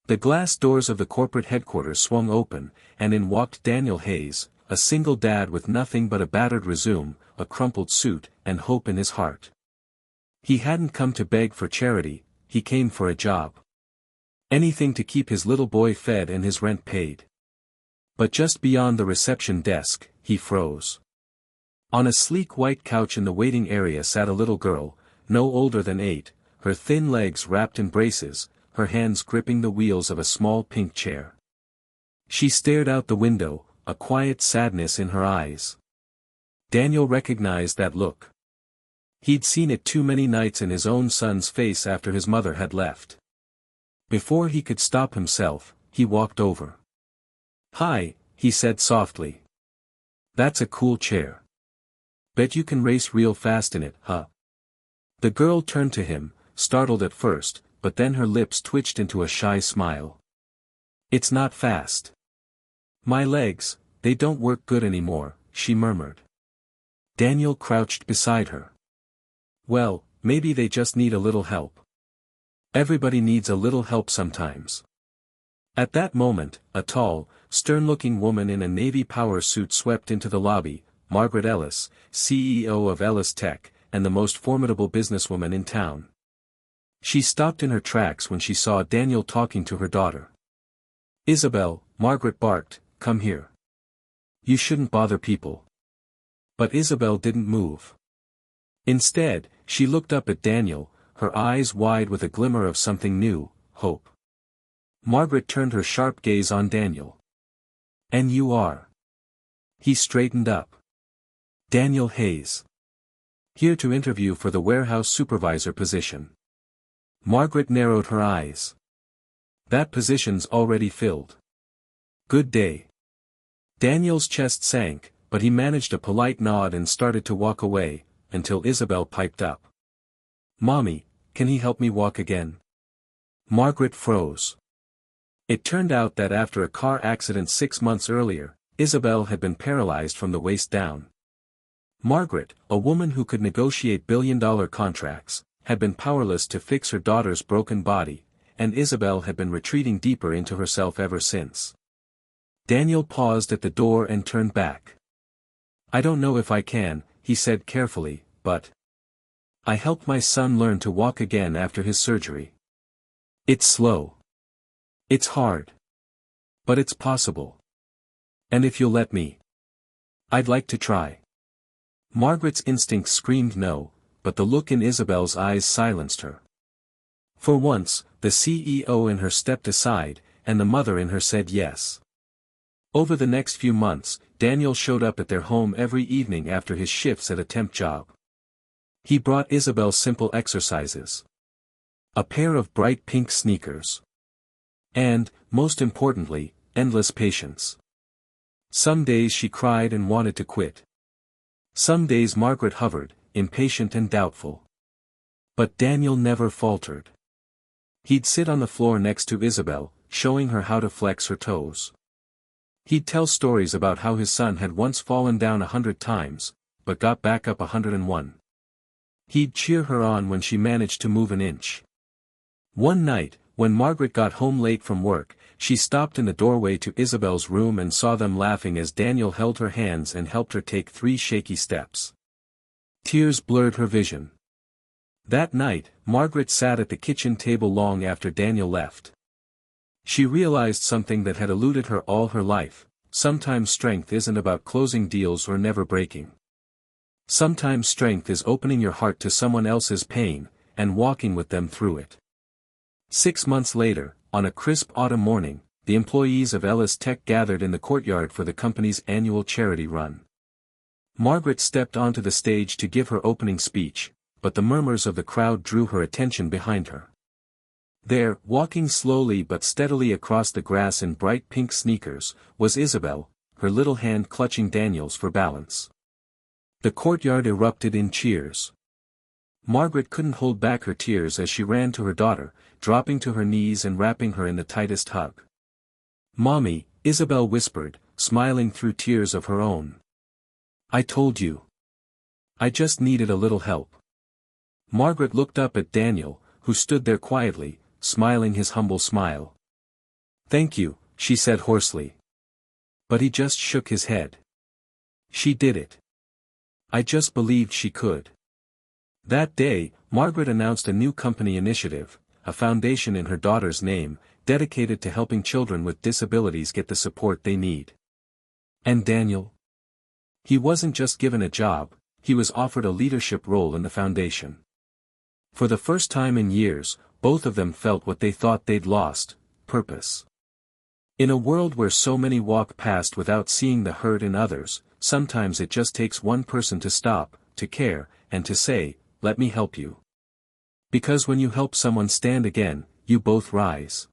The glass doors of the corporate headquarters swung open, and in walked Daniel Hayes, a single dad with nothing but a battered resume, a crumpled suit, and hope in his heart. He hadn't come to beg for charity, he came for a job. Anything to keep his little boy fed and his rent paid. But just beyond the reception desk, he froze. On a sleek white couch in the waiting area sat a little girl, no older than 8, her thin legs wrapped in braces, her hands gripping the wheels of a small pink chair. She stared out the window, a quiet sadness in her eyes. Daniel recognized that look. He'd seen it too many nights in his own son's face after his mother had left. Before he could stop himself, he walked over. "Hi," he said softly. "That's a cool chair. Bet you can race real fast in it, huh?" The girl turned to him, startled at first, but then her lips twitched into a shy smile. "It's not fast. My legs, they don't work good anymore," she murmured. Daniel crouched beside her. "Well, maybe they just need a little help. Everybody needs a little help sometimes." At that moment, a tall, stern-looking woman in a Navy power suit swept into the lobby, Margaret Ellis, CEO of Ellis Tech, and the most formidable businesswoman in town. She stopped in her tracks when she saw Daniel talking to her daughter. "Isabel," Margaret barked, "come here. You shouldn't bother people." But Isabel didn't move. Instead, she looked up at Daniel, her eyes wide with a glimmer of something new, hope. Margaret turned her sharp gaze on Daniel. "And you are?" He straightened up. "Daniel Hayes. Here to interview for the warehouse supervisor position." Margaret narrowed her eyes. "That position's already filled. Good day." Daniel's chest sank, but he managed a polite nod and started to walk away, until Isabel piped up. "Mommy, can he help me walk again?" Margaret froze. It turned out that after a car accident 6 months earlier, Isabel had been paralyzed from the waist down. Margaret, a woman who could negotiate billion-dollar contracts, had been powerless to fix her daughter's broken body, and Isabel had been retreating deeper into herself ever since. Daniel paused at the door and turned back. "I don't know if I can," he said carefully, "but I helped my son learn to walk again after his surgery. It's slow. It's hard. But it's possible. And if you'll let me, I'd like to try." Margaret's instincts screamed no, but the look in Isabel's eyes silenced her. For once, the CEO in her stepped aside, and the mother in her said yes. Over the next few months, Daniel showed up at their home every evening after his shifts at a temp job. He brought Isabel simple exercises. A pair of bright pink sneakers. And, most importantly, endless patience. Some days she cried and wanted to quit. Some days Margaret hovered, impatient and doubtful. But Daniel never faltered. He'd sit on the floor next to Isabel, showing her how to flex her toes. He'd tell stories about how his son had once fallen down 100 times, but got back up 101. He'd cheer her on when she managed to move an inch. One night, when Margaret got home late from work, she stopped in the doorway to Isabel's room and saw them laughing as Daniel held her hands and helped her take 3 shaky steps. Tears blurred her vision. That night, Margaret sat at the kitchen table long after Daniel left. She realized something that had eluded her all her life: sometimes strength isn't about closing deals or never breaking. Sometimes strength is opening your heart to someone else's pain, and walking with them through it. 6 months later, on a crisp autumn morning, the employees of Ellis Tech gathered in the courtyard for the company's annual charity run. Margaret stepped onto the stage to give her opening speech, but the murmurs of the crowd drew her attention behind her. There, walking slowly but steadily across the grass in bright pink sneakers, was Isabel, her little hand clutching Daniel's for balance. The courtyard erupted in cheers. Margaret couldn't hold back her tears as she ran to her daughter, dropping to her knees and wrapping her in the tightest hug. "Mommy," Isabel whispered, smiling through tears of her own. "I told you. I just needed a little help." Margaret looked up at Daniel, who stood there quietly, smiling his humble smile. Thank you, she said hoarsely. But he just shook his head. She did it. I just believed she could. That day, Margaret announced a new company initiative, a foundation in her daughter's name, dedicated to helping children with disabilities get the support they need. And Daniel? He wasn't just given a job, he was offered a leadership role in the foundation. For the first time in years, both of them felt what they thought they'd lost: purpose. In a world where so many walk past without seeing the hurt in others, sometimes it just takes one person to stop, to care, and to say, "Let me help you." Because when you help someone stand again, you both rise.